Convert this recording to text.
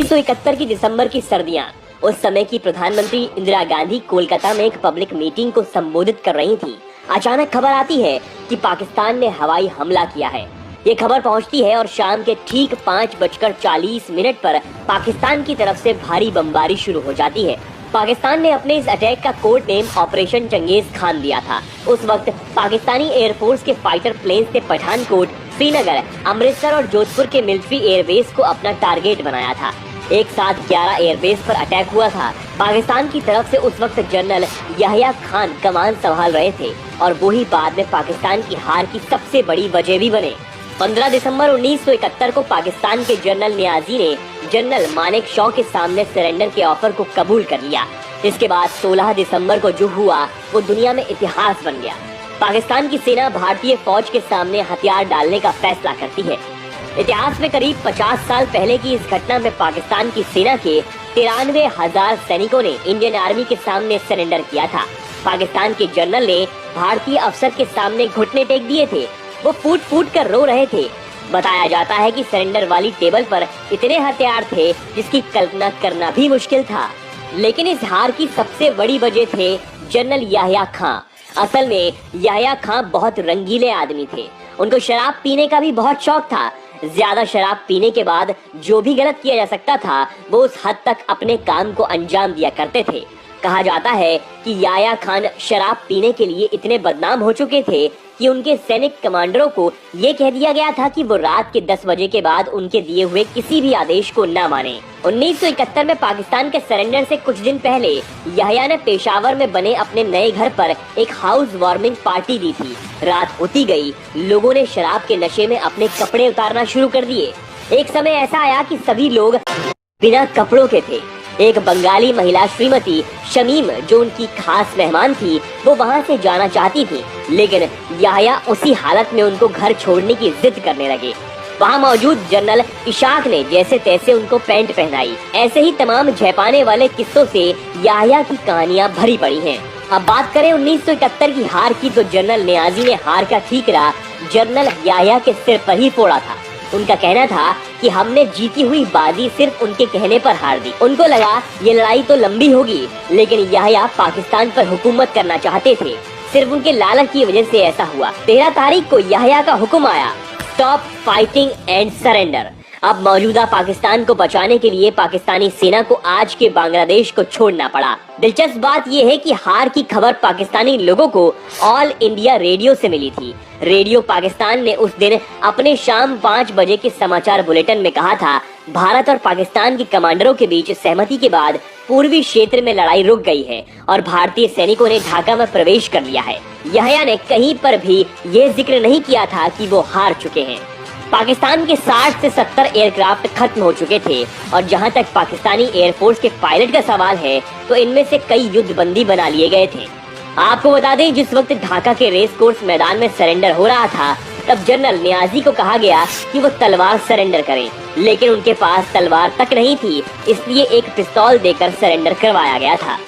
1971 की दिसंबर की सर्दियां। उस समय की प्रधानमंत्री इंदिरा गांधी कोलकाता में एक पब्लिक मीटिंग को संबोधित कर रही थी। अचानक खबर आती है कि पाकिस्तान ने हवाई हमला किया है। ये खबर पहुंचती है और शाम के ठीक 5:40 पर पाकिस्तान की तरफ से भारी बमबारी शुरू हो जाती है। पाकिस्तान ने अपने इस अटैक का code name operation Chengiz Khan दिया था। उस वक्त पाकिस्तानी एयरफोर्स के फाइटर प्लेन्स ने पठानकोट, श्रीनगर, अमृतसर और जोधपुर के मिलिट्री एयरबेस को अपना टारगेट बनाया था। एक साथ 11 एयरबेस पर अटैक हुआ था। पाकिस्तान की तरफ से उस वक्त जनरल याहिया खान कमान संभाल रहे थे और वो ही बाद में पाकिस्तान की हार की सबसे बड़ी वजह भी बने। 15 दिसंबर 1971 को पाकिस्तान के जनरल नियाजी ने जनरल मानेकशॉ के सामने सरेंडर के ऑफर को कबूल कर लिया। इसके बाद 16 दिसंबर को जो हुआ वो दुनिया में इतिहास बन गया। पाकिस्तान की सेना भारतीय फौज के सामने हथियार डालने का फैसला करती है। इतिहास में करीब 50 साल पहले की इस घटना में पाकिस्तान की सेना के 93,000 सैनिकों ने इंडियन आर्मी के सामने सरेंडर किया था। पाकिस्तान के जनरल ने भारतीय अफसर के सामने घुटने टेक दिए थे। वो फूट फूट कर रो रहे थे। बताया जाता है कि सरेंडर वाली टेबल पर इतने हथियार थे जिसकी कल्पना करना भी मुश्किल था। लेकिन इस हार की सबसे बड़ी वजह थे जनरल याहिया खां। असल में याहिया खां बहुत रंगीले आदमी थे। उनको शराब पीने का भी बहुत शौक था। ज्यादा शराब पीने के बाद जो भी गलत किया जा सकता था वो उस हद तक अपने काम को अंजाम दिया करते थे। कहा जाता है कि याहिया खान शराब पीने के लिए इतने बदनाम हो चुके थे कि उनके सैनिक कमांडरों को ये कह दिया गया था कि वो रात के 10 बजे के बाद उनके दिए हुए किसी भी आदेश को न माने। 1971 में पाकिस्तान के सरेंडर से कुछ दिन पहले याहिया ने पेशावर में बने अपने नए घर पर एक हाउस वार्मिंग पार्टी दी थी। रात होती गई, लोगों ने शराब के नशे में अपने कपड़े उतारना शुरू कर दिए। एक समय ऐसा आया कि सभी लोग बिना कपड़ों के थे। एक बंगाली महिला श्रीमती शमीम जो उनकी खास मेहमान थी वो वहाँ से जाना चाहती थी, लेकिन याहिया उसी हालत में उनको घर छोड़ने की जिद करने लगे। वहाँ मौजूद जनरल इशाक ने जैसे तैसे उनको पैंट पहनाई। ऐसे ही तमाम झेपाने वाले किस्सों से याहिया की कहानियाँ भरी पड़ी हैं। अब बात करें 1971 की हार की तो जनरल नियाजी ने हार का ठीकरा जनरल याहिया के सिर पर ही फोड़ा था। उनका कहना था कि हमने जीती हुई बाजी सिर्फ उनके कहने पर हार दी। उनको लगा ये लड़ाई तो लंबी होगी, लेकिन याहिया पाकिस्तान पर हुकूमत करना चाहते थे। सिर्फ उनके लालच की वजह से ऐसा हुआ। 13 तारीख को याहिया का हुक्म आया, स्टॉप फाइटिंग एंड सरेंडर। अब मौजूदा पाकिस्तान को बचाने के लिए पाकिस्तानी सेना को आज के बांग्लादेश को छोड़ना पड़ा। दिलचस्प बात यह है कि हार की खबर पाकिस्तानी लोगों को ऑल इंडिया रेडियो से मिली थी। रेडियो पाकिस्तान ने उस दिन अपने शाम 5 बजे के समाचार बुलेटिन में कहा था, भारत और पाकिस्तान के कमांडरों के बीच सहमति के बाद पूर्वी क्षेत्र में लड़ाई रुक गई है और भारतीय सैनिकों ने ढाका में प्रवेश कर लिया है। याहिया ने कहीं पर भी ये जिक्र नहीं किया था कि वो हार चुके हैं। पाकिस्तान के 60 से 70 एयरक्राफ्ट खत्म हो चुके थे और जहां तक पाकिस्तानी एयरफोर्स के पायलट का सवाल है तो इनमें से कई युद्धबंदी बना लिए गए थे। आपको बता दें, जिस वक्त ढाका के रेस कोर्स मैदान में सरेंडर हो रहा था तब जनरल नियाजी को कहा गया कि वो तलवार सरेंडर करें, लेकिन उनके पास तलवार तक नहीं थी, इसलिए एक पिस्तौल देकर सरेंडर करवाया गया था।